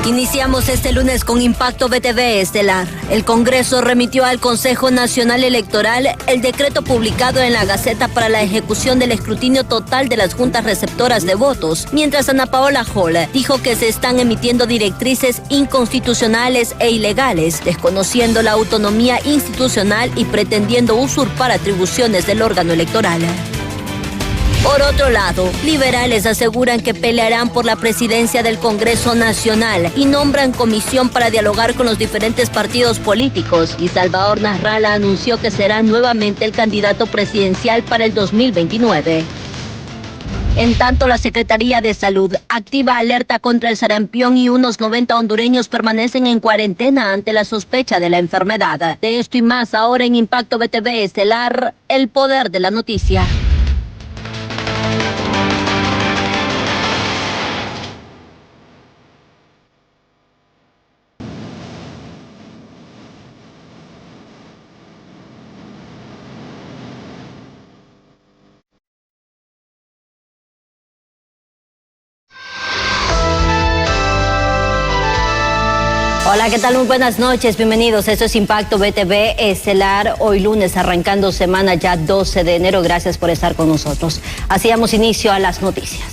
Iniciamos este lunes con Impacto BTV Estelar. El Congreso remitió al Consejo Nacional Electoral el decreto publicado en la Gaceta para la ejecución del escrutinio total de las juntas receptoras de votos, mientras Ana Paola Hall dijo que se están emitiendo directrices inconstitucionales e ilegales, desconociendo la autonomía institucional y pretendiendo usurpar atribuciones del órgano electoral. Por otro lado, liberales aseguran que pelearán por la presidencia del Congreso Nacional y nombran comisión para dialogar con los diferentes partidos políticos. Y Salvador Nasralla anunció que será nuevamente el candidato presidencial para el 2029. En tanto, la Secretaría de Salud activa alerta contra el sarampión y unos 90 hondureños permanecen en cuarentena ante la sospecha de la enfermedad. De esto y más ahora en Impacto BTV Estelar, el poder de la noticia. Hola, ¿qué tal? Muy buenas noches, bienvenidos. Esto es Impacto BTV Estelar, hoy lunes, arrancando semana ya 12 de enero. Gracias por estar con nosotros. Así damos inicio a las noticias.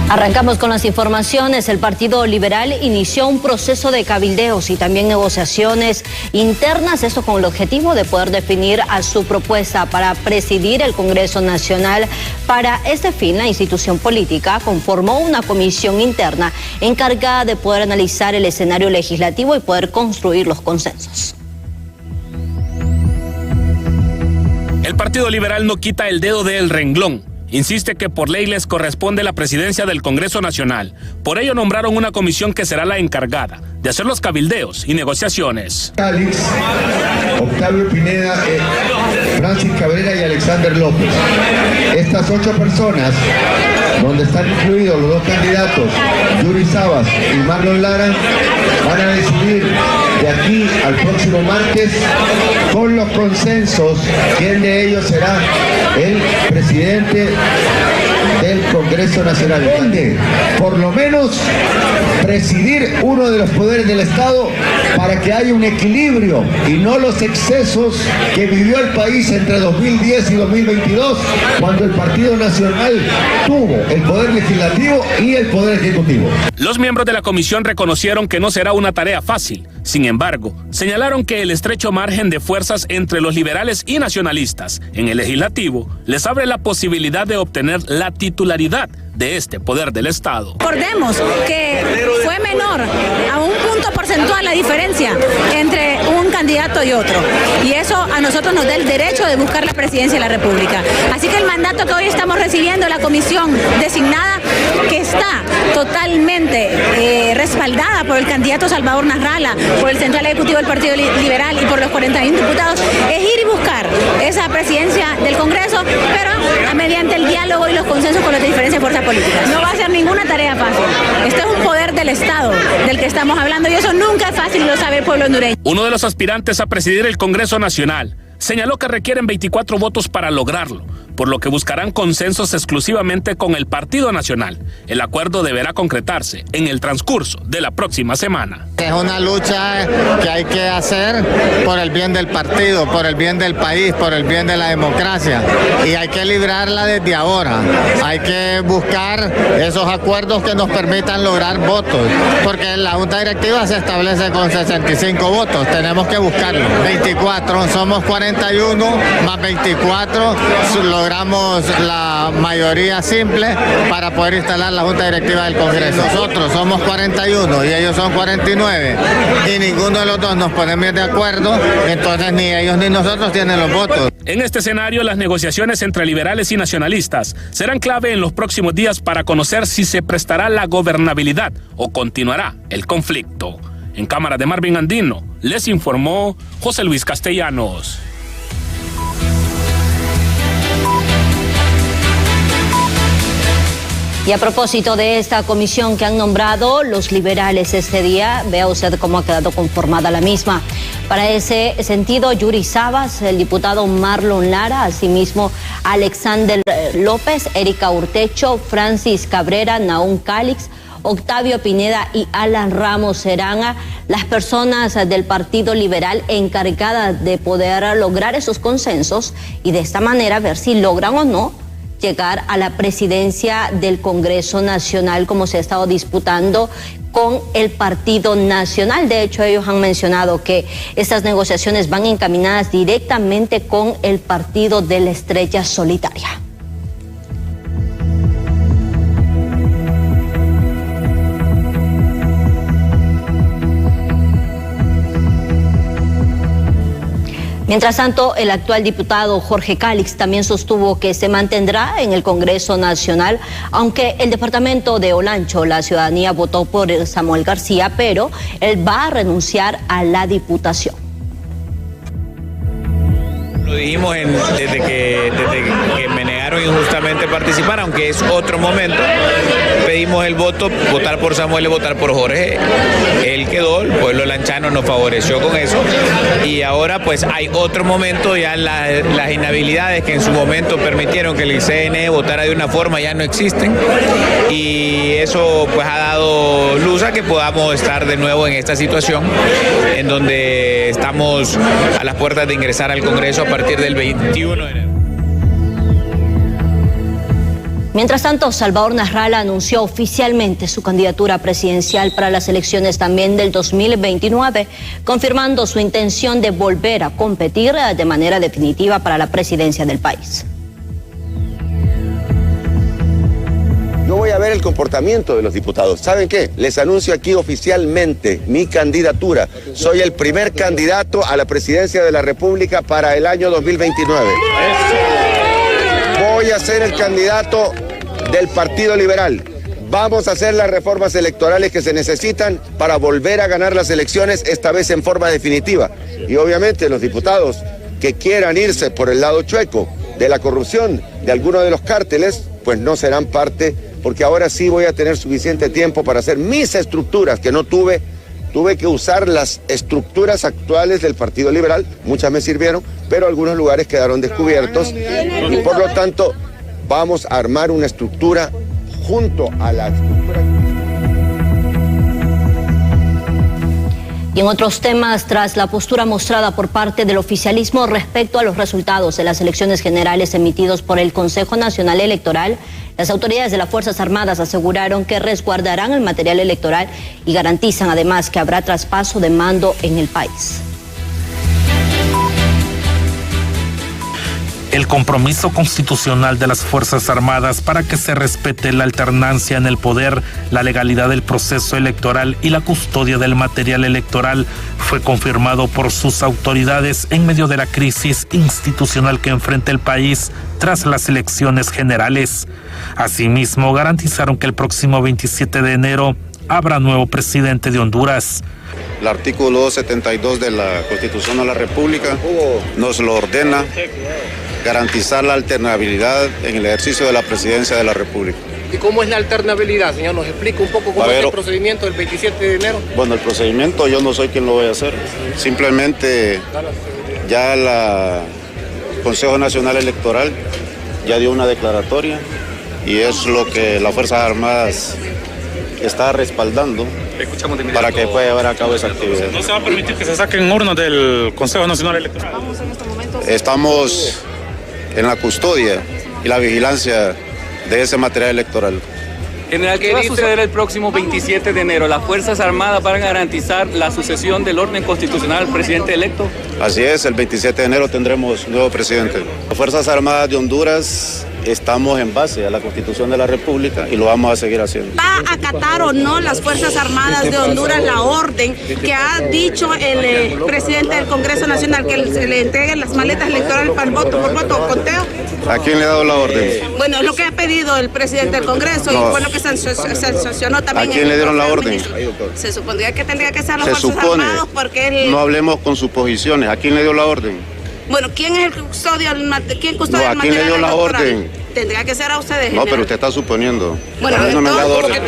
Arrancamos con las informaciones. El Partido Liberal inició un proceso de cabildeos y también negociaciones internas, esto con el objetivo de poder definir a su propuesta para presidir el Congreso Nacional. Para este fin, la institución política conformó una comisión interna encargada de poder analizar el escenario legislativo y poder construir los consensos. El Partido Liberal no quita el dedo del renglón. Insiste que por ley les corresponde la presidencia del Congreso Nacional. Por ello nombraron una comisión que será la encargada de hacer los cabildeos y negociaciones. Calix, Octavio Pineda, Francis Cabrera y Alexander López. Estas 8 personas, donde están incluidos los 2 candidatos, Yuri Sabas y Marlon Lara, van a decidir de aquí al próximo martes, con los consensos, quién de ellos será el presidente del Congreso Nacional. Donde, por lo menos, presidir uno de los poderes del Estado para que haya un equilibrio y no los excesos que vivió el país entre 2010 y 2022, cuando el Partido Nacional tuvo el poder legislativo y el poder ejecutivo. Los miembros de la comisión reconocieron que no será una tarea fácil. Sin embargo, señalaron que el estrecho margen de fuerzas entre los liberales y nacionalistas en el legislativo les abre la posibilidad de obtener la titularidad de este poder del Estado. Recordemos que fue menor a un punto porcentual la diferencia entre un candidato y otro, y eso a nosotros nos da el derecho de buscar la presidencia de la República. Así que el mandato que hoy estamos recibiendo, la comisión designada, que está totalmente respaldada por el candidato Salvador Nasralla, por el Central Ejecutivo del Partido Liberal y por los 41 diputados, es ir y buscar esa presidencia del Congreso, pero mediante el diálogo y los consensos con las diferentes fuerzas políticas. No va a ser ninguna tarea fácil. Este es un poder del Estado del que estamos hablando y eso nunca es fácil, lo sabe el pueblo hondureño. Uno de los aspirantes a presidir el Congreso Nacional señaló que requieren 24 votos para lograrlo, por lo que buscarán consensos exclusivamente con el Partido Nacional. El acuerdo deberá concretarse en el transcurso de la próxima semana. Es una lucha que hay que hacer por el bien del partido, por el bien del país, por el bien de la democracia, y hay que librarla desde ahora. Hay que buscar esos acuerdos que nos permitan lograr votos, porque la Junta Directiva se establece con 65 votos, tenemos que buscarlo. 24, somos 41 más 24, logramos la mayoría simple para poder instalar la Junta Directiva del Congreso. Nosotros somos 41 y ellos son 49 y ninguno de los dos nos ponemos de acuerdo, entonces ni ellos ni nosotros tienen los votos. En este escenario, las negociaciones entre liberales y nacionalistas serán clave en los próximos días para conocer si se prestará la gobernabilidad o continuará el conflicto. En cámara de Marvin Andino, les informó José Luis Castellanos. Y a propósito de esta comisión que han nombrado los liberales este día, vea usted cómo ha quedado conformada la misma. Para ese sentido, Yuri Sabas, el diputado Marlon Lara, asimismo Alexander López, Erika Urtecho, Francis Cabrera, Naún Calix, Octavio Pineda y Alan Ramos serán las personas del Partido Liberal encargadas de poder lograr esos consensos y de esta manera ver si logran o no llegar a la presidencia del Congreso Nacional, como se ha estado disputando con el Partido Nacional. De hecho, ellos han mencionado que estas negociaciones van encaminadas directamente con el Partido de la Estrella Solitaria. Mientras tanto, el actual diputado Jorge Calix también sostuvo que se mantendrá en el Congreso Nacional, aunque el departamento de Olancho, la ciudadanía votó por Samuel García, pero él va a renunciar a la diputación. Lo dijimos desde que me negaron injustamente participar, aunque es otro momento. Pedimos el voto, votar por Samuel y votar por Jorge. Él quedó, el pueblo lanchano nos favoreció con eso. Y ahora pues hay otro momento, ya las inhabilidades que en su momento permitieron que el CNE votara de una forma ya no existen. Y eso pues ha dado luz a que podamos estar de nuevo en esta situación, en donde estamos a las puertas de ingresar al Congreso a partir del 21 de enero. Mientras tanto, Salvador Nasralla anunció oficialmente su candidatura presidencial para las elecciones también del 2029, confirmando su intención de volver a competir de manera definitiva para la presidencia del país. Yo voy a ver el comportamiento de los diputados. ¿Saben qué? Les anuncio aquí oficialmente mi candidatura. Soy el primer candidato a la presidencia de la República para el año 2029. Voy a ser el candidato del Partido Liberal. Vamos a hacer las reformas electorales que se necesitan para volver a ganar las elecciones, esta vez en forma definitiva. Y obviamente los diputados que quieran irse por el lado chueco de la corrupción de alguno de los cárteles, pues no serán parte, porque ahora sí voy a tener suficiente tiempo para hacer mis estructuras que no tuve. Tuve que usar las estructuras actuales del Partido Liberal, muchas me sirvieron, pero algunos lugares quedaron descubiertos y por lo tanto vamos a armar una estructura junto a la estructura. Y en otros temas, tras la postura mostrada por parte del oficialismo respecto a los resultados de las elecciones generales emitidos por el Consejo Nacional Electoral, las autoridades de las Fuerzas Armadas aseguraron que resguardarán el material electoral y garantizan además que habrá traspaso de mando en el país. El compromiso constitucional de las Fuerzas Armadas para que se respete la alternancia en el poder, la legalidad del proceso electoral y la custodia del material electoral fue confirmado por sus autoridades en medio de la crisis institucional que enfrenta el país tras las elecciones generales. Asimismo, garantizaron que el próximo 27 de enero habrá nuevo presidente de Honduras. El artículo 272 de la Constitución de la República nos lo ordena, garantizar la alternabilidad en el ejercicio de la presidencia de la República. ¿Y cómo es la alternabilidad, señor? ¿Nos explica un poco cómo es el procedimiento del 27 de enero? Bueno, el procedimiento yo no soy quien lo voy a hacer. Simplemente ya el Consejo Nacional Electoral ya dio una declaratoria y es lo que las Fuerzas Armadas está respaldando para que pueda llevar a cabo esa actividad. ¿No se va a permitir que se saquen urnas del Consejo Nacional Electoral? Estamos en la custodia y la vigilancia de ese material electoral. General, ¿qué va a suceder el próximo 27 de enero? ¿Las Fuerzas Armadas van a garantizar la sucesión del orden constitucional al presidente electo? Así es, el 27 de enero tendremos nuevo presidente. Las Fuerzas Armadas de Honduras estamos en base a la Constitución de la República y lo vamos a seguir haciendo. ¿Va a acatar o no las Fuerzas Armadas de Honduras la orden que ha dicho el presidente del Congreso Nacional, que se le entreguen las maletas electorales para el voto por voto o conteo? ¿A quién le ha dado la orden? Bueno, es lo que ha pedido el presidente del Congreso y fue lo que se sancionó también. ¿A quién le dieron la orden? Se supondría que tendría que ser las Fuerzas Armadas porque no hablemos con suposiciones. ¿A quién le dio la orden? Bueno, ¿quién es el custodio del material? ¿A quién le dio la orden? Tendría que ser a ustedes. No, pero usted está suponiendo. Bueno, no me han dado orden.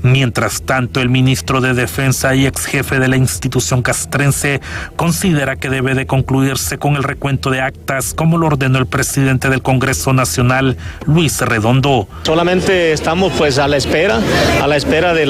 Mientras tanto, el ministro de Defensa y ex jefe de la institución castrense considera que debe de concluirse con el recuento de actas como lo ordenó el presidente del Congreso Nacional, Luis Redondo. Solamente estamos pues a la espera de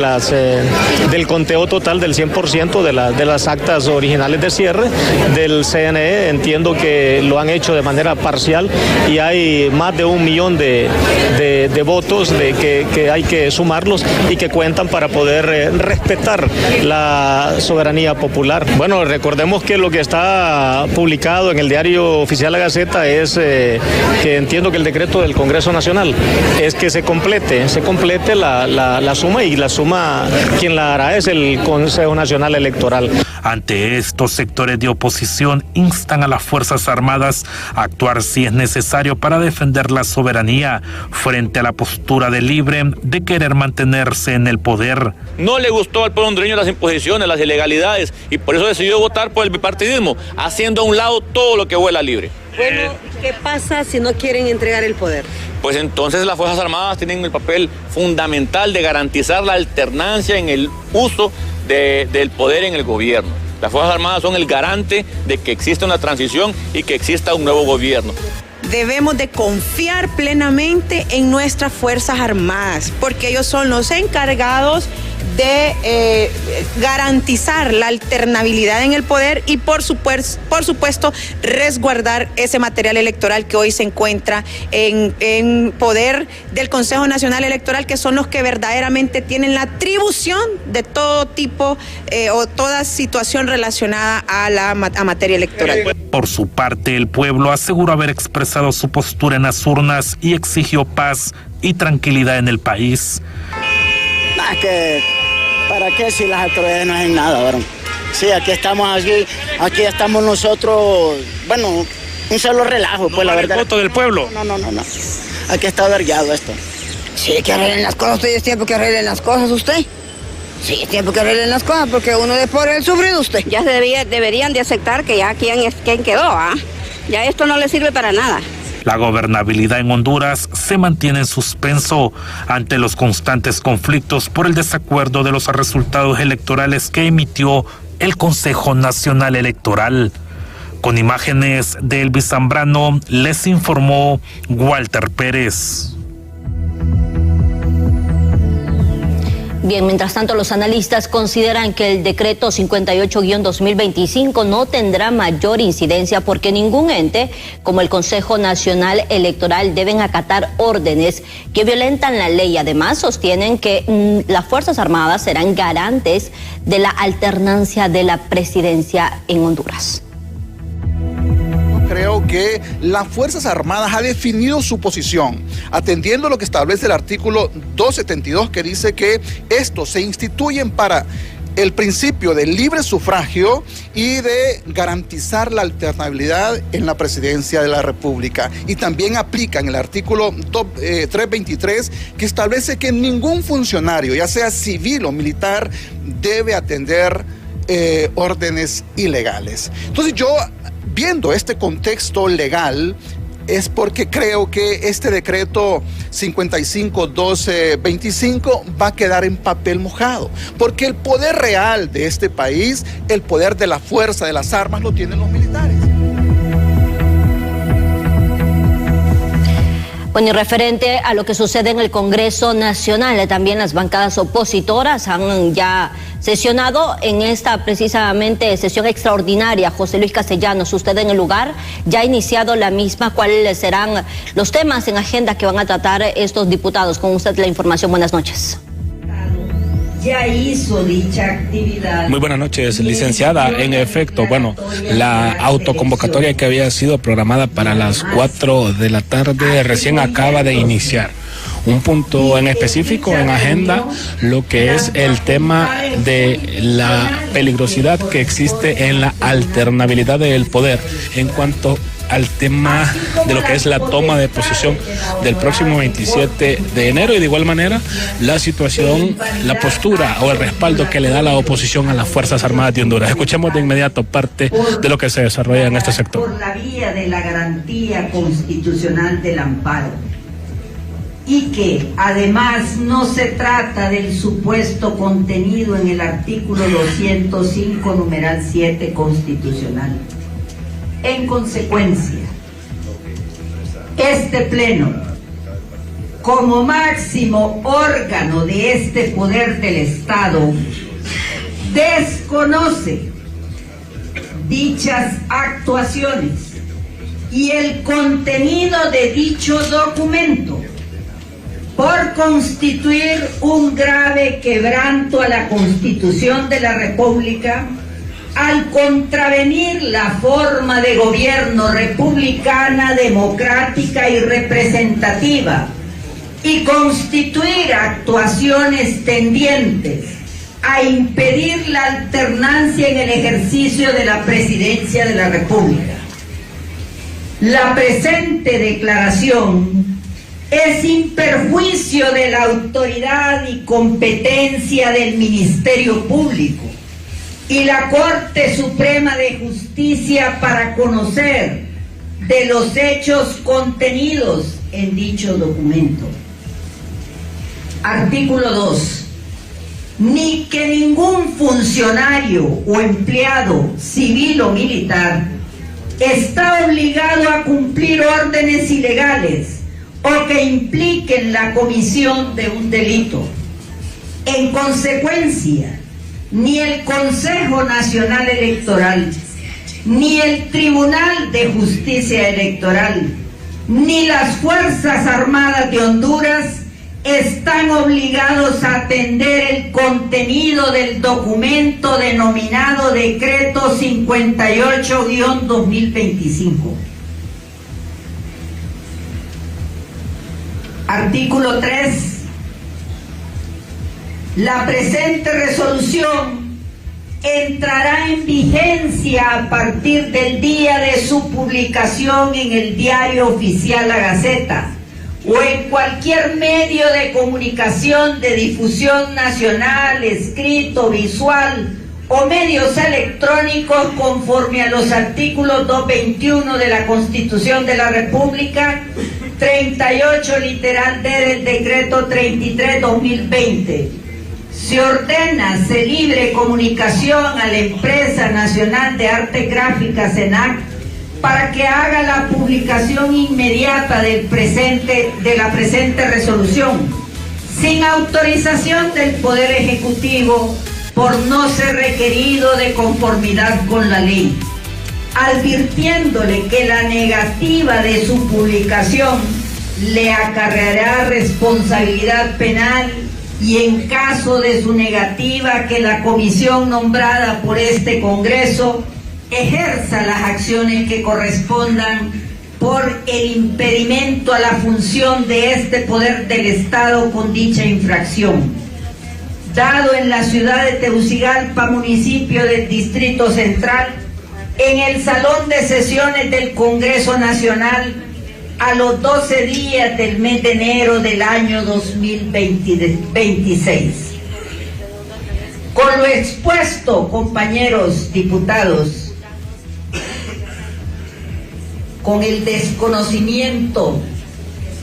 del conteo total del 100% de las actas originales de cierre del CNE. Entiendo que lo han hecho de manera parcial y hay más de 1 millón de votos que hay que sumarlos y que cuentan para poder respetar la soberanía popular. Bueno, recordemos que lo que está publicado en el diario oficial La Gaceta es que entiendo que el decreto del Congreso Nacional es que se complete la suma, y la suma quien la hará es el Consejo Nacional Electoral. Ante estos sectores de oposición instan a las Fuerzas Armadas a actuar si es necesario para defender la soberanía frente a la postura de Libre de querer mantenerse en el poder. No le gustó al pueblo hondureño las imposiciones, las ilegalidades, y por eso decidió votar por el bipartidismo, haciendo a un lado todo lo que huela Libre. Bueno, ¿qué pasa si no quieren entregar el poder? Pues entonces las Fuerzas Armadas tienen el papel fundamental de garantizar la alternancia en el uso del poder en el gobierno. Las Fuerzas Armadas son el garante de que exista una transición y que exista un nuevo gobierno. Debemos de confiar plenamente en nuestras Fuerzas Armadas, porque ellos son los encargados de garantizar la alternabilidad en el poder y por supuesto resguardar ese material electoral que hoy se encuentra en poder del Consejo Nacional Electoral, que son los que verdaderamente tienen la atribución de todo tipo o toda situación relacionada a materia electoral. Por su parte, el pueblo aseguró haber expresado su postura en las urnas y exigió paz y tranquilidad en el país. ¿Para qué si las autoridades no hacen nada, varón? Sí, aquí aquí estamos nosotros, bueno, un solo relajo, pues la verdad. ¿El voto del pueblo? No. Aquí está vergueado esto. Sí, que arreglen las cosas, usted es tiempo que arreglen las cosas, usted. Sí, es tiempo que arreglen las cosas, porque uno es por el sufrido usted. Ya deberían de aceptar que ya quien quedó, ¿ah? Ya esto no le sirve para nada. La gobernabilidad en Honduras se mantiene en suspenso ante los constantes conflictos por el desacuerdo de los resultados electorales que emitió el Consejo Nacional Electoral. Con imágenes de Elvis Zambrano, les informó Walter Pérez. Bien, mientras tanto, los analistas consideran que el decreto 58-2025 no tendrá mayor incidencia porque ningún ente, como el Consejo Nacional Electoral, deben acatar órdenes que violentan la ley. Además, sostienen que las Fuerzas Armadas serán garantes de la alternancia de la presidencia en Honduras. Creo que las Fuerzas Armadas ha definido su posición, atendiendo lo que establece el artículo 272, que dice que estos se instituyen para el principio del libre sufragio y de garantizar la alternabilidad en la presidencia de la República. Y también aplican el artículo 323, que establece que ningún funcionario, ya sea civil o militar, debe atender órdenes ilegales. Entonces yo, viendo este contexto legal, es porque creo que este decreto 55-1225 va a quedar en papel mojado, porque el poder real de este país, el poder de la fuerza, de las armas, lo tienen los militares. Bueno, y referente a lo que sucede en el Congreso Nacional, también las bancadas opositoras han ya sesionado en esta precisamente sesión extraordinaria. José Luis Castellanos, usted en el lugar, ya ha iniciado la misma. ¿Cuáles serán los temas en agenda que van a tratar estos diputados? Con usted la información. Buenas noches. Ya hizo dicha actividad. Muy buenas noches, licenciada. En efecto, bueno, la autoconvocatoria que había sido programada para las 4 de la tarde recién acaba de iniciar. Un punto en específico en agenda, lo que es el tema de la peligrosidad que existe en la alternabilidad del poder en cuanto al tema de lo que es la toma de posesión del próximo 27 de enero y de igual manera la situación, la postura o el respaldo que le da la oposición a las Fuerzas Armadas de Honduras. Escuchemos de inmediato parte de lo que se desarrolla en este sector. Por la vía de la garantía constitucional del amparo. y que además no se trata del supuesto contenido en el artículo 205, numeral 7 constitucional. En consecuencia, este Pleno, como máximo órgano de este poder del Estado, desconoce dichas actuaciones y el contenido de dicho documento por constituir un grave quebranto a la Constitución de la República al contravenir la forma de gobierno republicana, democrática y representativa y constituir actuaciones tendientes a impedir la alternancia en el ejercicio de la presidencia de la República. La presente declaración es sin perjuicio de la autoridad y competencia del Ministerio Público y la Corte Suprema de Justicia para conocer de los hechos contenidos en dicho documento. Artículo 2. Ni que ningún funcionario o empleado civil o militar está obligado a cumplir órdenes ilegales o que impliquen la comisión de un delito. En consecuencia, ni el Consejo Nacional Electoral, ni el Tribunal de Justicia Electoral, ni las Fuerzas Armadas de Honduras están obligados a atender el contenido del documento denominado Decreto 58-2025. Artículo 3. La presente resolución entrará en vigencia a partir del día de su publicación en el Diario Oficial La Gaceta o en cualquier medio de comunicación de difusión nacional, escrito, visual o medios electrónicos conforme a los artículos 221 de la Constitución de la República, 38 literal D del Decreto 33-2020. Se ordena se libre comunicación a la Empresa Nacional de Arte Gráfica SENAC para que haga la publicación inmediata de la presente resolución, sin autorización del Poder Ejecutivo por no ser requerido de conformidad con la ley, advirtiéndole que la negativa de su publicación le acarreará responsabilidad penal y en caso de su negativa que la comisión nombrada por este Congreso ejerza las acciones que correspondan por el impedimento a la función de este poder del Estado con dicha infracción. Dado en la ciudad de Tegucigalpa, municipio del Distrito Central, en el Salón de Sesiones del Congreso Nacional, a los 12 días del mes de enero del año 2026. Con lo expuesto, compañeros diputados, con el desconocimiento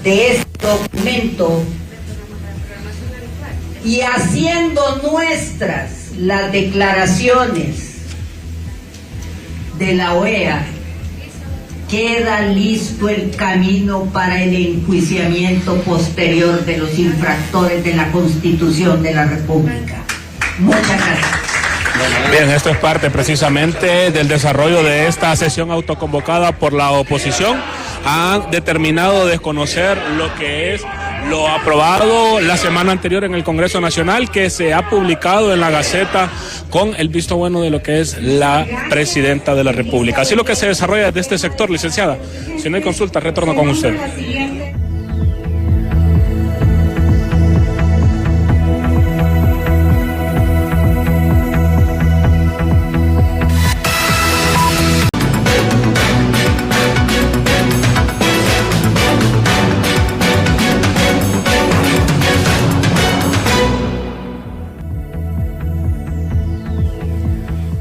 de este documento y haciendo nuestras las declaraciones de la OEA, queda listo el camino para el enjuiciamiento posterior de los infractores de la Constitución de la República. Muchas gracias. Bien, esto es parte precisamente del desarrollo de esta sesión autoconvocada por la oposición. Han determinado desconocer lo que es lo aprobado la semana anterior en el Congreso Nacional, que se ha publicado en la Gaceta con el visto bueno de lo que es la Presidenta de la República. Así lo que se desarrolla desde este sector, licenciada. Si no hay consulta, retorno con usted.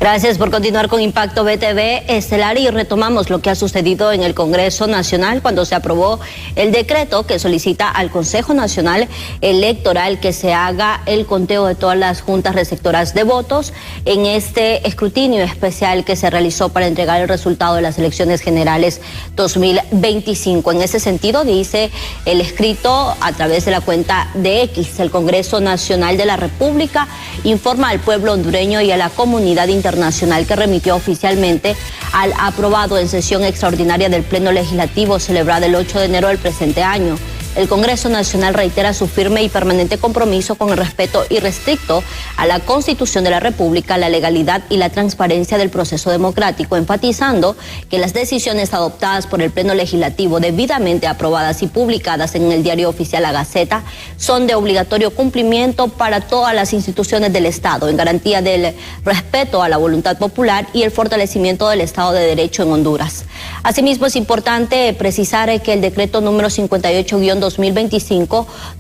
Gracias por continuar con Impacto BTV Estelar y retomamos lo que ha sucedido en el Congreso Nacional cuando se aprobó el decreto que solicita al Consejo Nacional Electoral que se haga el conteo de todas las juntas receptoras de votos en este escrutinio especial que se realizó para entregar el resultado de las elecciones generales 2025. En ese sentido, dice el escrito a través de la cuenta de X, el Congreso Nacional de la República informa al pueblo hondureño y a la comunidad internacional que remitió oficialmente al aprobado en sesión extraordinaria del Pleno Legislativo celebrada el 8 de enero del presente año. El Congreso Nacional reitera su firme y permanente compromiso con el respeto irrestricto a la Constitución de la República, la legalidad y la transparencia del proceso democrático, enfatizando que las decisiones adoptadas por el Pleno Legislativo, debidamente aprobadas y publicadas en el Diario Oficial La Gaceta, son de obligatorio cumplimiento para todas las instituciones del Estado, en garantía del respeto a la voluntad popular y el fortalecimiento del Estado de Derecho en Honduras. Asimismo, es importante precisar que el decreto número 58-2025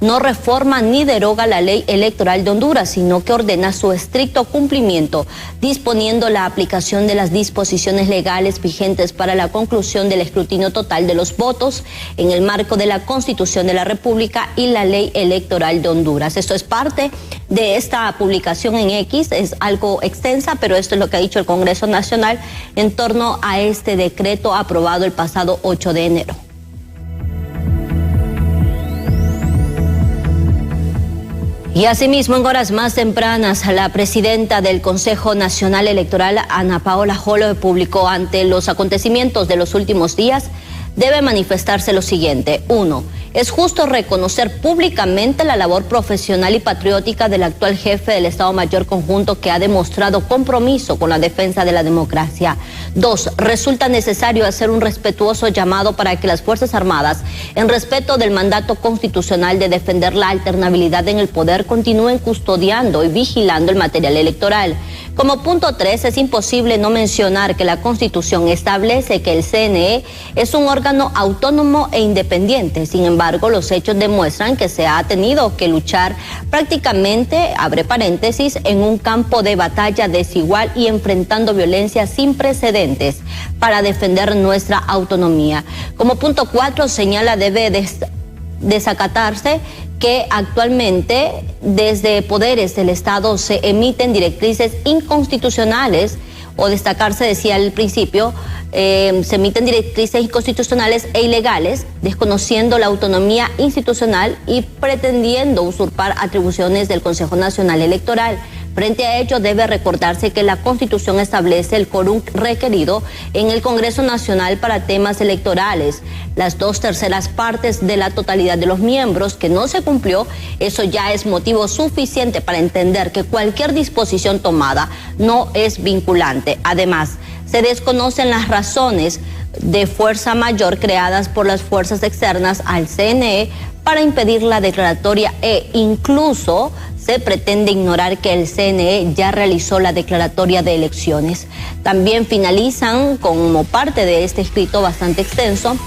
no reforma ni deroga la ley electoral de Honduras, sino que ordena su estricto cumplimiento, disponiendo la aplicación de las disposiciones legales vigentes para la conclusión del escrutinio total de los votos en el marco de la Constitución de la República y la ley electoral de Honduras. Esto es parte de esta publicación en X, es algo extensa, pero esto es lo que ha dicho el Congreso Nacional en torno a este decreto aprobado el pasado 8 de enero. Y asimismo, en horas más tempranas, la presidenta del Consejo Nacional Electoral, Ana Paola Jolo, publicó ante los acontecimientos de los últimos días, debe manifestarse lo siguiente. 1. Es justo reconocer públicamente la labor profesional y patriótica del actual jefe del Estado Mayor Conjunto que ha demostrado compromiso con la defensa de la democracia. 2. Resulta necesario hacer un respetuoso llamado para que las Fuerzas Armadas, en respeto del mandato constitucional de defender la alternabilidad en el poder, continúen custodiando y vigilando el material electoral. Como punto 3, es imposible no mencionar que la Constitución establece que el CNE es un órgano autónomo e independiente. Sin embargo, los hechos demuestran que se ha tenido que luchar prácticamente, abre paréntesis, en un campo de batalla desigual y enfrentando violencia sin precedentes para defender nuestra autonomía. Como punto 4, señala debe desacatarse que actualmente desde poderes del Estado se emiten directrices inconstitucionales, o destacarse, decía al principio, se emiten directrices inconstitucionales e ilegales, desconociendo la autonomía institucional y pretendiendo usurpar atribuciones del Consejo Nacional Electoral. Frente a ello, debe recordarse que la Constitución establece el quórum requerido en el Congreso Nacional para temas electorales. Las 2/3 partes de la totalidad de los miembros que no se cumplió, eso ya es motivo suficiente para entender que cualquier disposición tomada no es vinculante. Además, se desconocen las razones de fuerza mayor creadas por las fuerzas externas al CNE para impedir la declaratoria e incluso se pretende ignorar que el CNE ya realizó la declaratoria de elecciones. También finalizan como parte de este escrito bastante extenso.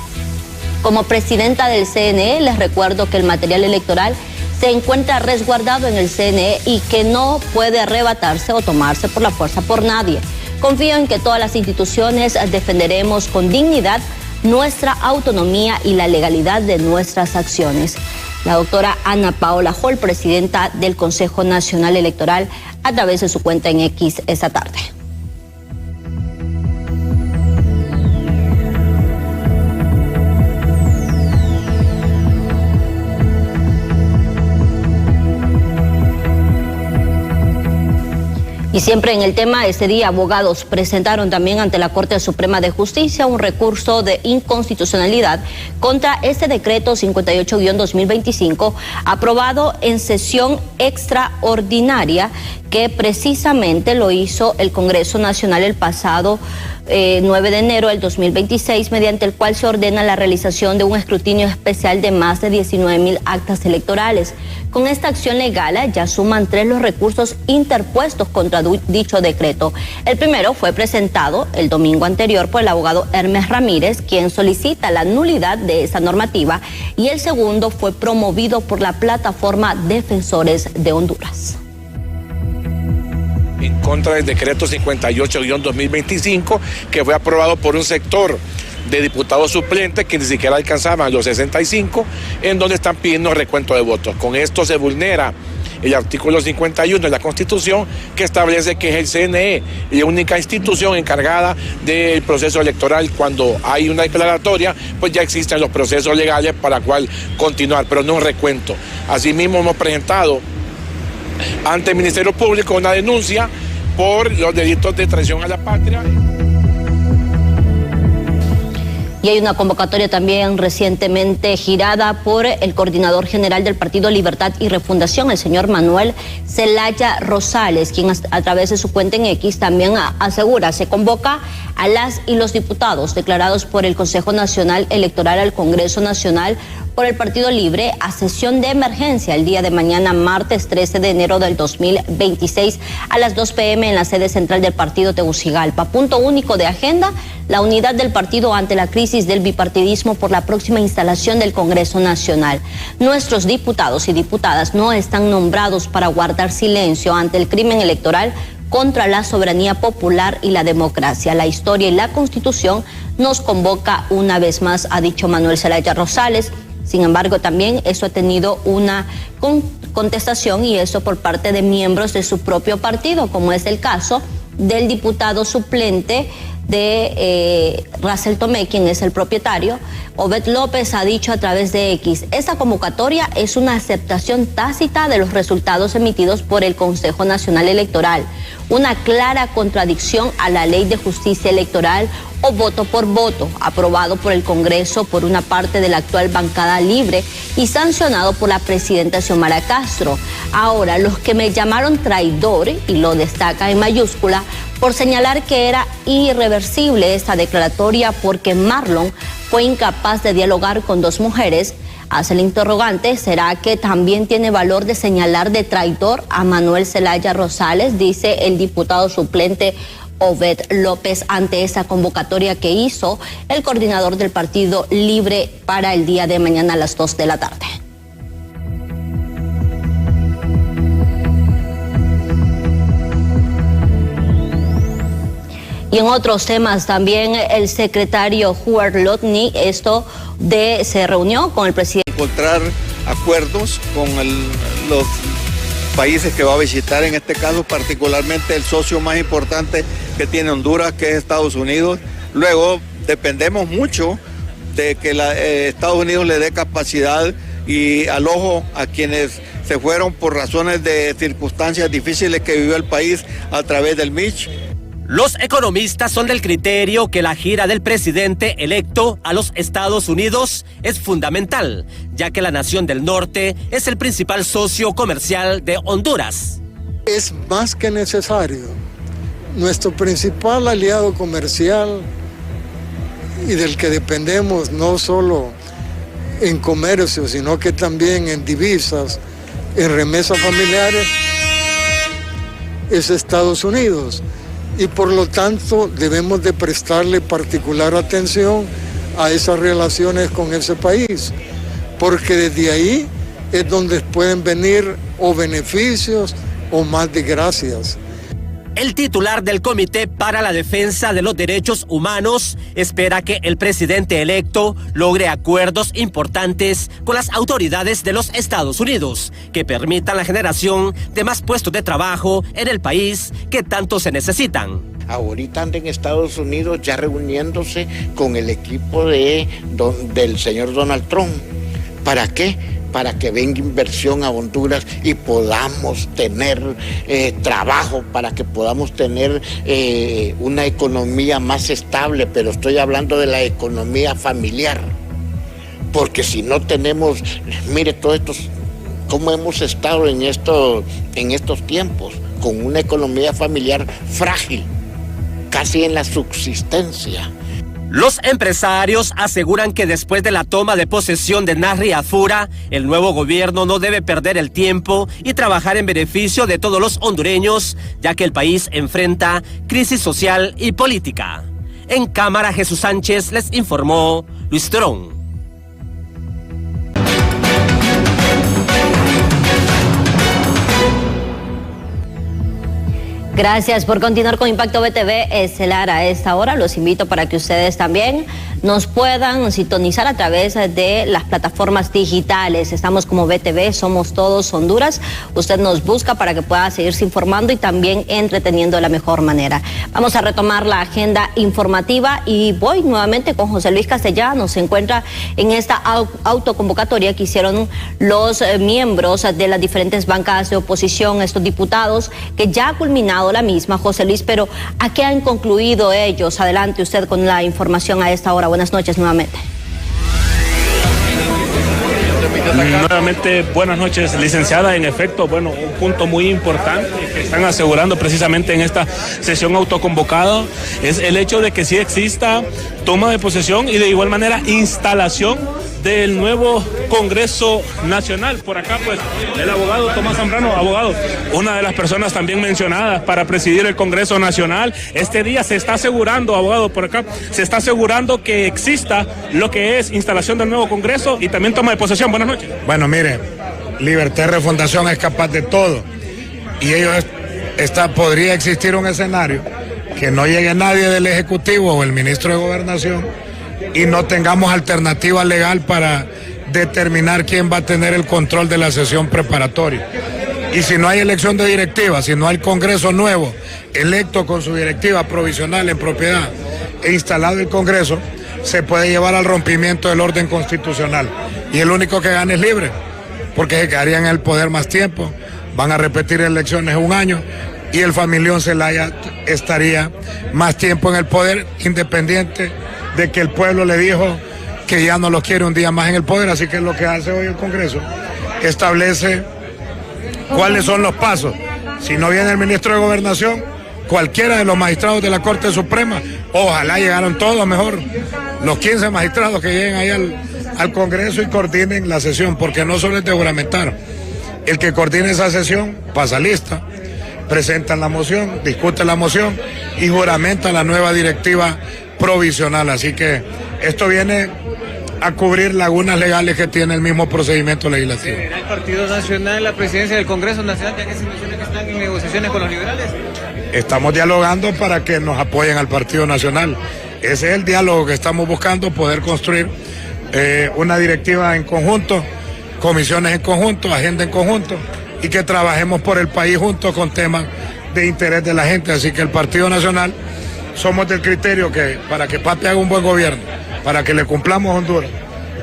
Como presidenta del CNE, les recuerdo que el material electoral se encuentra resguardado en el CNE y que no puede arrebatarse o tomarse por la fuerza por nadie. Confío en que todas las instituciones defenderemos con dignidad nuestra autonomía y la legalidad de nuestras acciones. La doctora Ana Paola Jol, presidenta del Consejo Nacional Electoral, a través de su cuenta en X esta tarde. Y siempre en el tema, este día abogados presentaron también ante la Corte Suprema de Justicia un recurso de inconstitucionalidad contra este decreto 58-2025 aprobado en sesión extraordinaria que precisamente lo hizo el Congreso Nacional el pasado 9 de enero del 2026, mediante el cual se ordena la realización de un escrutinio especial de más de 19,000 actas electorales. Con esta acción legal ya suman 3 los recursos interpuestos contra dicho decreto. El primero fue presentado el domingo anterior por el abogado Hermes Ramírez, quien solicita la nulidad de esa normativa, y el segundo fue promovido por la plataforma Defensores de Honduras. en contra del decreto 58-2025, que fue aprobado por un sector de diputados suplentes que ni siquiera alcanzaban los 65, en donde están pidiendo recuento de votos. Con esto se vulnera el artículo 51 de la Constitución, que establece que es el CNE la única institución encargada del proceso electoral. Cuando hay una declaratoria, pues ya existen los procesos legales para cual continuar, pero no un recuento. Asimismo, hemos presentado ante el Ministerio Público una denuncia por los delitos de traición a la patria. Y hay una convocatoria también recientemente girada por el coordinador general del Partido Libertad y Refundación, el señor Manuel Zelaya Rosales, quien a través de su cuenta en X también asegura, se convoca a las y los diputados declarados por el Consejo Nacional Electoral al Congreso Nacional por el Partido Libre a sesión de emergencia el día de mañana, martes 13 de enero del 2026, a las 2 p.m. en la sede central del partido Tegucigalpa. Punto único de agenda, la unidad del partido ante la crisis del bipartidismo por la próxima instalación del Congreso Nacional. Nuestros diputados y diputadas no están nombrados para guardar silencio ante el crimen electoral contra la soberanía popular y la democracia. La historia y la Constitución nos convoca una vez más, ha dicho Manuel Zelaya Rosales. Sin embargo, también eso ha tenido una contestación, y eso por parte de miembros de su propio partido, como es el caso del diputado suplente de Russell Tomé, quien es el propietario. Obed López ha dicho a través de X, esta convocatoria es una aceptación tácita de los resultados emitidos por el Consejo Nacional Electoral, una clara contradicción a la Ley de Justicia Electoral o voto por voto, aprobado por el Congreso por una parte de la actual bancada libre y sancionado por la presidenta Xiomara Castro. Ahora, los que me llamaron traidor, y lo destaca en mayúscula, por señalar que era irreversible esta declaratoria porque Marlon fue incapaz de dialogar con dos mujeres, hace el interrogante, ¿será que también tiene valor de señalar de traidor a Manuel Zelaya Rosales? Dice el diputado suplente Obed López ante esa convocatoria que hizo el coordinador del Partido Libre para el día de mañana a las 2 de la tarde. Y en otros temas también el secretario Hubert Lotny se reunió con el presidente. Encontrar acuerdos con los países que va a visitar, en este caso particularmente el socio más importante que tiene Honduras, que es Estados Unidos. Luego dependemos mucho de que Estados Unidos le dé capacidad y alojo a quienes se fueron por razones de circunstancias difíciles que vivió el país a través del Mitch. Los economistas son del criterio que la gira del presidente electo a los Estados Unidos es fundamental, ya que la nación del norte es el principal socio comercial de Honduras. Es más que necesario. Nuestro principal aliado comercial y del que dependemos no solo en comercio, sino que también en divisas, en remesas familiares, es Estados Unidos. Y por lo tanto debemos de prestarle particular atención a esas relaciones con ese país, porque desde ahí es donde pueden venir o beneficios o más desgracias. El titular del Comité para la Defensa de los Derechos Humanos espera que el presidente electo logre acuerdos importantes con las autoridades de los Estados Unidos que permitan la generación de más puestos de trabajo en el país que tanto se necesitan. Ahorita anda en Estados Unidos ya reuniéndose con el equipo del señor Donald Trump. ¿Para qué? Para que venga inversión a Honduras y podamos tener trabajo, para que podamos tener una economía más estable, pero estoy hablando de la economía familiar, porque si no tenemos, mire todos estos, cómo hemos estado en estos tiempos, con una economía familiar frágil, casi en la subsistencia. Los empresarios aseguran que después de la toma de posesión de Nasri Afura, el nuevo gobierno no debe perder el tiempo y trabajar en beneficio de todos los hondureños, ya que el país enfrenta crisis social y política. En cámara, Jesús Sánchez les informó Luis Torón. Gracias por continuar con Impacto BTV Estelar a esta hora. Los invito para que ustedes también nos puedan sintonizar a través de las plataformas digitales. Estamos como BTV, Somos Todos Honduras. Usted nos busca para que pueda seguirse informando y también entreteniendo de la mejor manera. Vamos a retomar la agenda informativa y voy nuevamente con José Luis Castellanos. Se encuentra en esta autoconvocatoria que hicieron los miembros de las diferentes bancadas de oposición, estos diputados, que ya ha culminado la misma, José Luis, pero ¿a qué han concluido ellos? Adelante usted con la información a esta hora. Buenas noches nuevamente. Nuevamente, buenas noches, licenciada. En efecto, bueno, un punto muy importante que están asegurando precisamente en esta sesión autoconvocada es el hecho de que sí exista toma de posesión y de igual manera instalación del nuevo Congreso Nacional. Por acá, pues, el abogado Tomás Zambrano. Abogado, una de las personas también mencionadas para presidir el Congreso Nacional. Este día se está asegurando, abogado, por acá, se está asegurando que exista lo que es instalación del nuevo Congreso y también toma de posesión. Buenas noches. Bueno, mire, Libertad y Refundación es capaz de todo. Y podría existir un escenario que no llegue nadie del Ejecutivo o el ministro de Gobernación y no tengamos alternativa legal para determinar quién va a tener el control de la sesión preparatoria. Y si no hay elección de directiva, si no hay Congreso nuevo, electo con su directiva provisional en propiedad e instalado el Congreso, se puede llevar al rompimiento del orden constitucional. Y el único que gana es libre, porque se quedarían en el poder más tiempo, van a repetir elecciones un año y el familión Zelaya estaría más tiempo en el poder, independiente de que el pueblo le dijo que ya no lo quiere un día más en el poder. Así que lo que hace hoy el Congreso establece cuáles son los pasos. Si no viene el ministro de Gobernación, cualquiera de los magistrados de la Corte Suprema, ojalá llegaron todos, mejor los 15 magistrados que lleguen ahí al Congreso y coordinen la sesión, porque no solo es de juramentar. El que coordine esa sesión pasa lista, presentan la moción, discuten la moción y juramenta la nueva directiva provisional. Así que esto viene a cubrir lagunas legales que tiene el mismo procedimiento legislativo. ¿Será el Partido Nacional la presidencia del Congreso Nacional, ya que se menciona que están en negociaciones con los liberales? Estamos dialogando para que nos apoyen al Partido Nacional. Ese es el diálogo que estamos buscando, poder construir una directiva en conjunto, comisiones en conjunto, agenda en conjunto y que trabajemos por el país juntos con temas de interés de la gente. Así que el Partido Nacional somos del criterio que para que Papi haga un buen gobierno, para que le cumplamos a Honduras,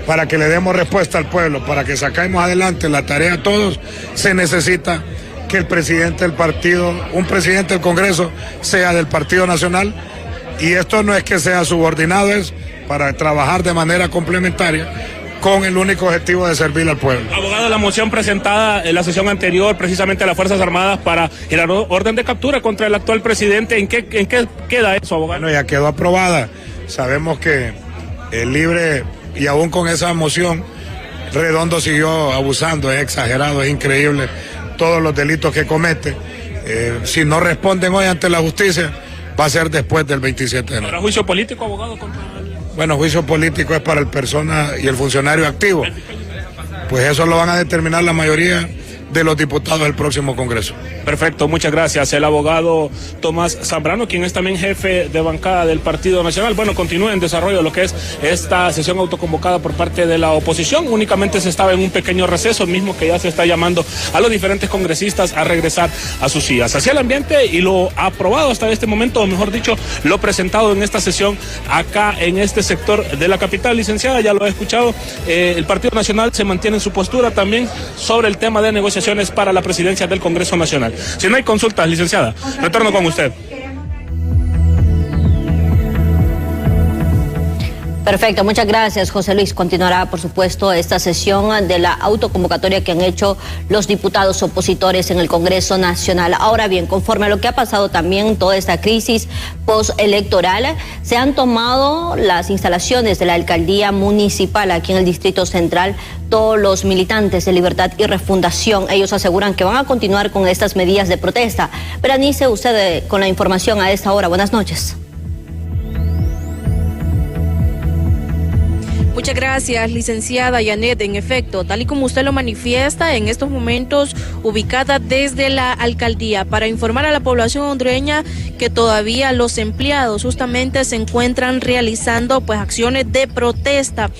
para que le demos respuesta al pueblo, para que saquemos adelante la tarea a todos, se necesita que el presidente del partido, un presidente del Congreso, sea del Partido Nacional. Y esto no es que sea subordinado, es para trabajar de manera complementaria con el único objetivo de servir al pueblo. Abogado, la moción presentada en la sesión anterior precisamente a las Fuerzas Armadas para el orden de captura contra el actual presidente, ¿en qué queda eso, abogado? Bueno, ya quedó aprobada. Sabemos que el libre, y aún con esa moción, Redondo siguió abusando, es exagerado, es increíble todos los delitos que comete. Si no responden hoy ante la justicia, va a ser después del 27 de enero. ¿Para juicio político, abogado? Bueno, juicio político es para el persona y el funcionario activo. Pues eso lo van a determinar la mayoría de los diputados del próximo Congreso. Perfecto, muchas gracias. El abogado Tomás Zambrano, quien es también jefe de bancada del Partido Nacional. Bueno, continúa en desarrollo lo que es esta sesión autoconvocada por parte de la oposición. Únicamente se estaba en un pequeño receso, mismo que ya se está llamando a los diferentes congresistas a regresar a sus sillas. Hacia el ambiente y lo aprobado hasta este momento, o mejor dicho, lo presentado en esta sesión acá en este sector de la capital. Licenciada, ya lo he escuchado, el Partido Nacional se mantiene en su postura también sobre el tema de negociaciones para la presidencia del Congreso Nacional. Si no hay consultas, licenciada, retorno con usted. Perfecto, muchas gracias, José Luis. Continuará, por supuesto, esta sesión de la autoconvocatoria que han hecho los diputados opositores en el Congreso Nacional. Ahora bien, conforme a lo que ha pasado también toda esta crisis postelectoral, se han tomado las instalaciones de la alcaldía municipal aquí en el Distrito Central. Todos los militantes de Libertad y Refundación, ellos aseguran que van a continuar con estas medidas de protesta. Berenice, usted con la información a esta hora. Buenas noches. Muchas gracias, licenciada Yanet. En efecto, tal y como usted lo manifiesta, en estos momentos ubicada desde la alcaldía para informar a la población hondureña que todavía los empleados justamente se encuentran realizando pues acciones de protesta.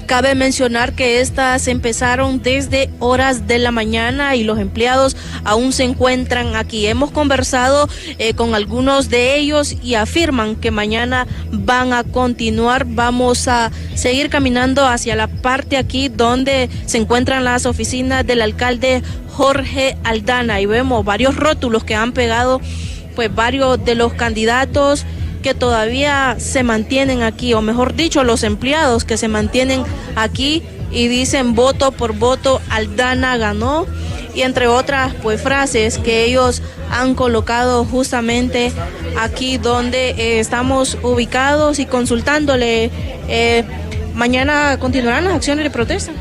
Cabe mencionar que estas empezaron desde horas de la mañana y los empleados aún se encuentran aquí. Hemos conversado con algunos de ellos y afirman que mañana van a continuar. Vamos a seguir caminando hacia la parte aquí donde se encuentran las oficinas del alcalde Jorge Aldana y vemos varios rótulos que han pegado pues varios de los candidatos que todavía se mantienen aquí, o mejor dicho, los empleados que se mantienen aquí y dicen voto por voto, Aldana ganó, y entre otras pues frases que ellos han colocado justamente aquí donde estamos ubicados y consultándole. Mañana continuarán las acciones de protesta.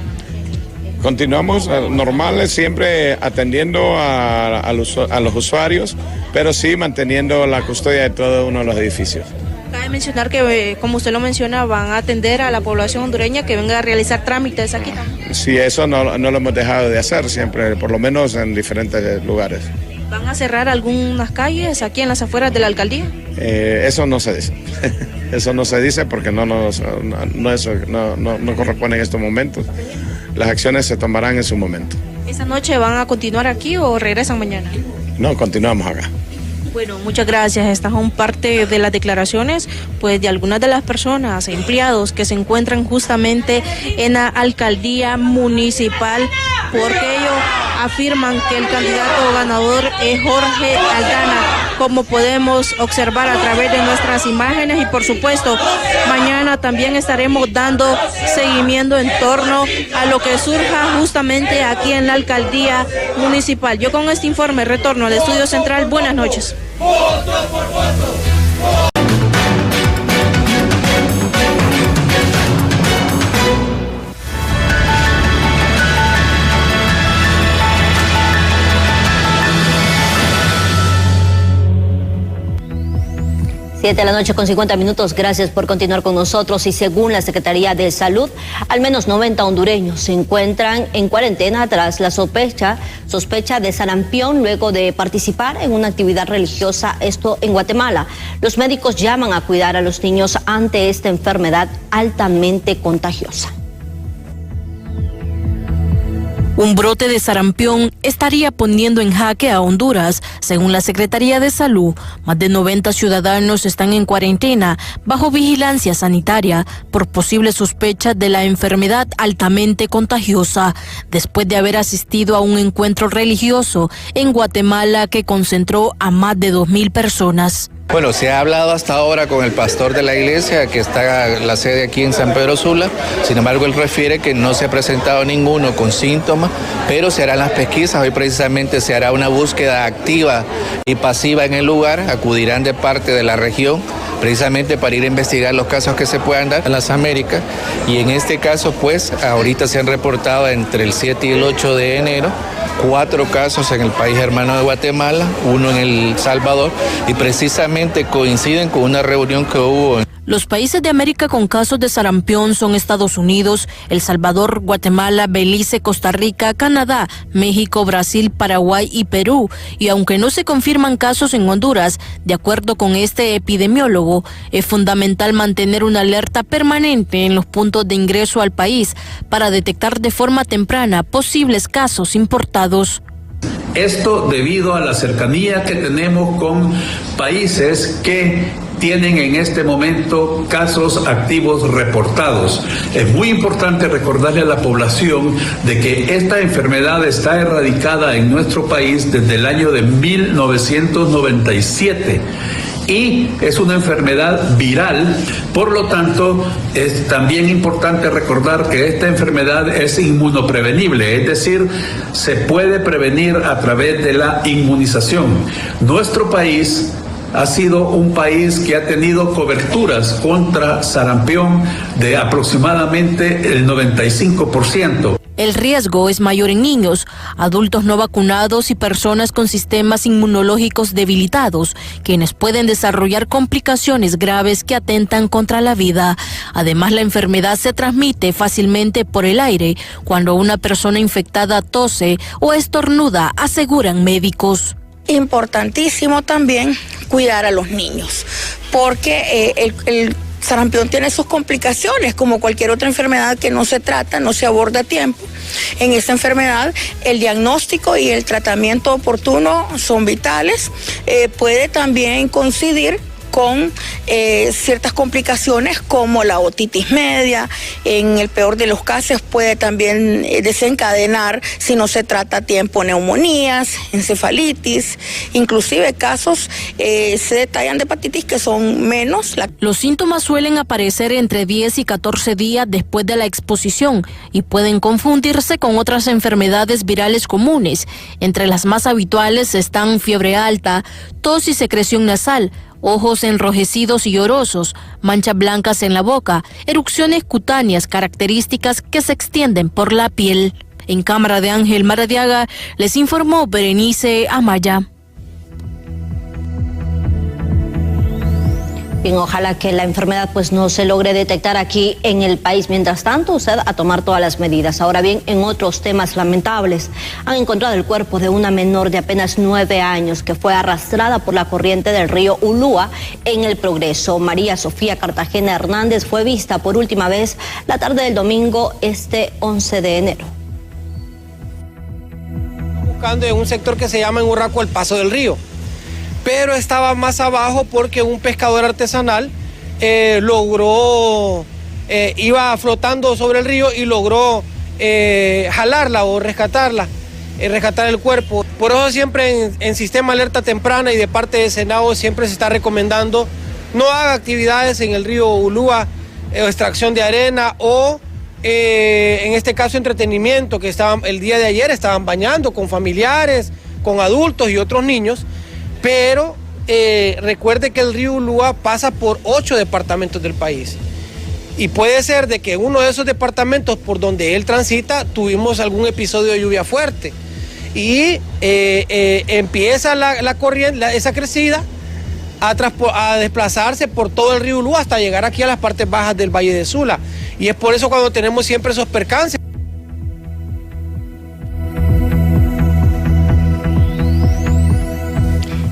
Continuamos normales, siempre atendiendo a los usuarios, pero sí manteniendo la custodia de todo uno de los edificios. Cabe mencionar que, como usted lo menciona, van a atender a la población hondureña que venga a realizar trámites aquí también. Sí, eso no lo hemos dejado de hacer siempre, por lo menos en diferentes lugares. ¿Van a cerrar algunas calles aquí en las afueras de la alcaldía? Eso no se dice. Eso no se dice porque no corresponde en estos momentos. Las acciones se tomarán en su momento. ¿Esta noche van a continuar aquí o regresan mañana? No, continuamos acá. Bueno, muchas gracias. Estas son parte de las declaraciones pues de algunas de las personas, empleados que se encuentran justamente en la alcaldía municipal, porque ellos afirman que el candidato ganador es Jorge Aldana, como podemos observar a través de nuestras imágenes, y por supuesto mañana también estaremos dando seguimiento en torno a lo que surja justamente aquí en la alcaldía municipal. Yo con este informe retorno al estudio central. Buenas noches. Voto por voto. 7 de la noche con 50 minutos. Gracias por continuar con nosotros. Y según la Secretaría de Salud, al menos 90 hondureños se encuentran en cuarentena tras la sospecha de sarampión luego de participar en una actividad religiosa, esto en Guatemala. Los médicos llaman a cuidar a los niños ante esta enfermedad altamente contagiosa. Un brote de sarampión estaría poniendo en jaque a Honduras. Según la Secretaría de Salud, más de 90 ciudadanos están en cuarentena bajo vigilancia sanitaria por posible sospecha de la enfermedad altamente contagiosa, después de haber asistido a un encuentro religioso en Guatemala que concentró a más de 2,000 personas. Bueno, se ha hablado hasta ahora con el pastor de la iglesia, que está la sede aquí en San Pedro Sula. Sin embargo, él refiere que no se ha presentado ninguno con síntomas, pero se harán las pesquisas. Hoy precisamente se hará una búsqueda activa y pasiva en el lugar. Acudirán de parte de la región precisamente para ir a investigar los casos que se puedan dar en las Américas. Y en este caso, pues, ahorita se han reportado entre el 7 y el 8 de enero 4 casos en el país hermano de Guatemala, 1 en El Salvador, y precisamente coinciden con una reunión que hubo. Los países de América con casos de sarampión son Estados Unidos, El Salvador, Guatemala, Belice, Costa Rica, Canadá, México, Brasil, Paraguay y Perú. Y aunque no se confirman casos en Honduras, de acuerdo con este epidemiólogo, es fundamental mantener una alerta permanente en los puntos de ingreso al país para detectar de forma temprana posibles casos importados. Esto debido a la cercanía que tenemos con países que tienen en este momento casos activos reportados. Es muy importante recordarle a la población de que esta enfermedad está erradicada en nuestro país desde el año de 1997. Y es una enfermedad viral, por lo tanto es también importante recordar que esta enfermedad es inmunoprevenible, es decir, se puede prevenir a través de la inmunización. Nuestro país ha sido un país que ha tenido coberturas contra sarampión de aproximadamente el 95%. El riesgo es mayor en niños, adultos no vacunados y personas con sistemas inmunológicos debilitados, quienes pueden desarrollar complicaciones graves que atentan contra la vida. Además, la enfermedad se transmite fácilmente por el aire cuando una persona infectada tose o estornuda, aseguran médicos. Importantísimo también cuidar a los niños, porque el sarampión tiene sus complicaciones, como cualquier otra enfermedad que no se trata, no se aborda a tiempo. En esta enfermedad, el diagnóstico y el tratamiento oportuno son vitales. Puede también coincidir con ciertas complicaciones como la otitis media. En el peor de los casos puede también desencadenar, si no se trata a tiempo, neumonías, encefalitis, inclusive casos se detallan de hepatitis que son menos. Los síntomas suelen aparecer entre 10 y 14 días después de la exposición y pueden confundirse con otras enfermedades virales comunes. Entre las más habituales están fiebre alta, tos y secreción nasal, ojos enrojecidos y llorosos, manchas blancas en la boca, erupciones cutáneas características que se extienden por la piel. En cámara de Ángel Maradiaga, les informó Berenice Amaya. Bien, ojalá que la enfermedad pues no se logre detectar aquí en el país. Mientras tanto, usted a tomar todas las medidas. Ahora bien, en otros temas lamentables, han encontrado el cuerpo de una menor de apenas 9 años que fue arrastrada por la corriente del río Ulúa en El Progreso. María Sofía Cartagena Hernández fue vista por última vez la tarde del domingo 11 de enero. Buscando en un sector que se llama en Urraco el Paso del Río, pero estaba más abajo porque un pescador artesanal iba flotando sobre el río y logró jalarla o rescatar el cuerpo. Por eso siempre en sistema alerta temprana y de parte de Senado siempre se está recomendando no haga actividades en el río Ulúa, extracción de arena o en este caso entretenimiento, que el día de ayer estaban bañando con familiares, con adultos y otros niños. Pero recuerde que el río Ulúa pasa por 8 departamentos del país. Y puede ser de que uno de esos departamentos por donde él transita tuvimos algún episodio de lluvia fuerte. Y empieza la corriente, esa crecida, a desplazarse por todo el río Ulúa hasta llegar aquí a las partes bajas del Valle de Sula. Y es por eso cuando tenemos siempre esos percances.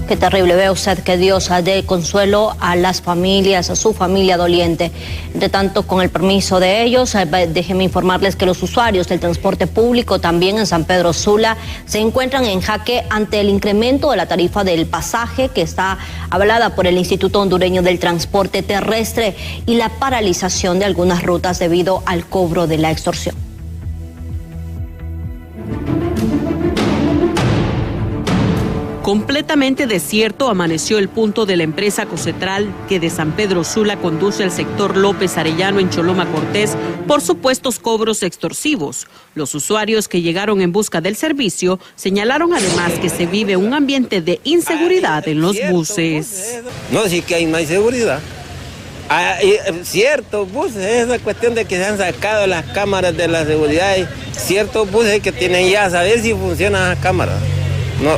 Qué terrible, ve usted, que Dios dé consuelo a las familias, a su familia doliente. Entre tanto, con el permiso de ellos, déjenme informarles que los usuarios del transporte público también en San Pedro Sula se encuentran en jaque ante el incremento de la tarifa del pasaje que está avalada por el Instituto Hondureño del Transporte Terrestre y la paralización de algunas rutas debido al cobro de la extorsión. Completamente desierto amaneció el punto de la empresa Cocetral que de San Pedro Sula conduce al sector López Arellano en Choloma Cortés por supuestos cobros extorsivos. Los usuarios que llegaron en busca del servicio señalaron además que se vive un ambiente de inseguridad en los buses. No, sí que no hay seguridad. Ciertos buses, esa cuestión de que se han sacado las cámaras de la seguridad, y ciertos buses que tienen ya a saber si funcionan las cámaras. No.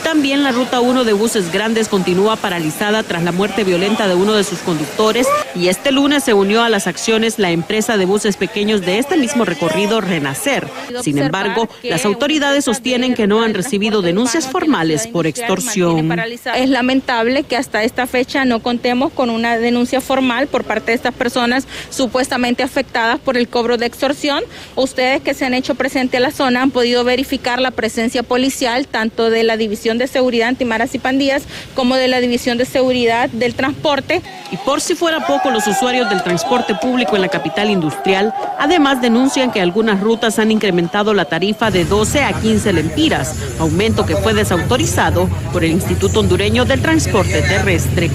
También la ruta 1 de buses grandes continúa paralizada tras la muerte violenta de uno de sus conductores y este lunes se unió a las acciones la empresa de buses pequeños de este mismo recorrido, Renacer. Sin embargo, las autoridades sostienen que no han recibido denuncias formales por extorsión. Es lamentable que hasta esta fecha no contemos con una denuncia formal por parte de estas personas supuestamente afectadas por el cobro de extorsión. Ustedes que se han hecho presente a la zona han podido verificar la presencia policial tanto de la División de Seguridad Antimaras y Pandillas como de la División de Seguridad del Transporte. Y por si fuera poco, los usuarios del transporte público en la capital industrial además denuncian que algunas rutas han incrementado la tarifa de 12 a 15 lempiras, aumento que fue desautorizado por el Instituto Hondureño del Transporte Terrestre.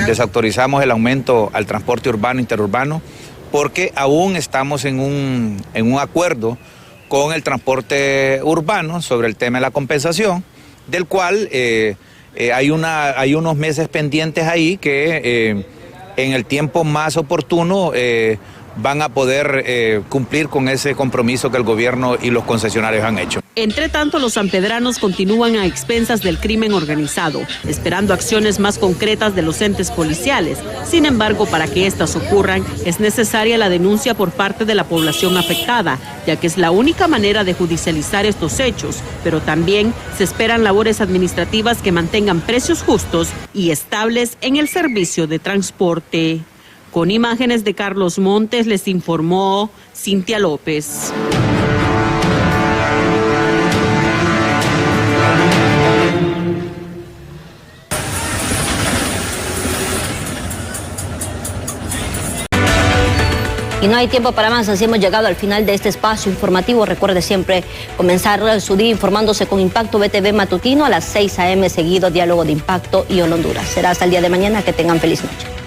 Desautorizamos el aumento al transporte urbano interurbano porque aún estamos en un acuerdo con el transporte urbano sobre el tema de la compensación, del cual hay unos meses pendientes ahí que en el tiempo más oportuno van a poder cumplir con ese compromiso que el gobierno y los concesionarios han hecho. Entre tanto, los sanpedranos continúan a expensas del crimen organizado, esperando acciones más concretas de los entes policiales. Sin embargo, para que estas ocurran, es necesaria la denuncia por parte de la población afectada, ya que es la única manera de judicializar estos hechos, pero también se esperan labores administrativas que mantengan precios justos y estables en el servicio de transporte. Con imágenes de Carlos Montes, les informó Cintia López. Y no hay tiempo para más, así hemos llegado al final de este espacio informativo. Recuerde siempre comenzar su día informándose con Impacto BTV Matutino a las 6 a.m. seguido Diálogo de Impacto y Hola Honduras. Será hasta el día de mañana, que tengan feliz noche.